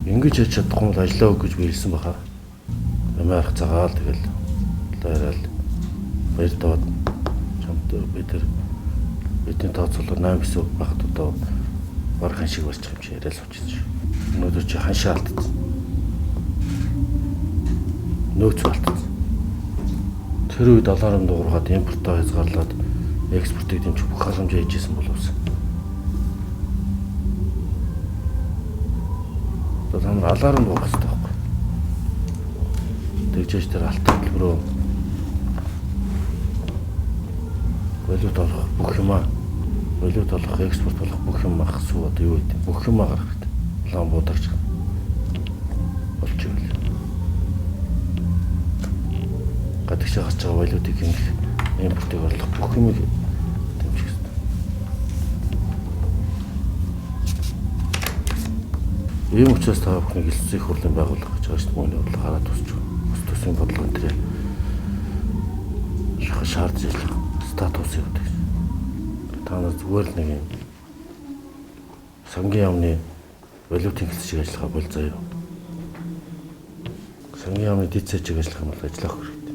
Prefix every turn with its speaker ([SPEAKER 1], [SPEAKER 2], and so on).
[SPEAKER 1] Ингэж хийж чадахгүй бол ажиллаа өг гэж би хэлсэн баха. Амаарх цагаал тэгэл дайрал баяр даваад чамд бидний тооцоолол 8-9 багт одоо бархан шиг барьчих юм чи яриад суучих. Өнөөдөр чи ханшаа алдсан. Нөөц алдсан. Тэр үед аларм дуургаад импортоо хязгаарлаад экспортыг дэмжих бүх халамжаа хийжсэн боловсон. Одоо та нар аларм дуурах хэрэгтэй байхгүй. Тэгжээж тэр алтан төлбөрөө валют олох бүх юмаа валют олох экспорт болох бүх юм ахсуу одоо юу гэдэг бүх юмаа гаргах хэрэгтэй. Улаан буударч болж ивэл. Гадагш гарч байгаа валютыг хэмжих импортыг орлох бүх юмыг дэмжих хэрэгтэй. Ийм учраас та бүхнийг элцсийн хурлын байгууллага гэж байгаа шүү дээ. Мөн бодлого хараад тусч байгаа. Ус төсвийн бодлого энэ шаардж ажиллах статус явуудаг. Та нар зүгээр л нэг юм сангийн яамны валютын хэлс шиг ажиллахаа бол заяа. Сангийн яамны дэд цэжиг ажиллах юм бол ажиллах хэрэгтэй.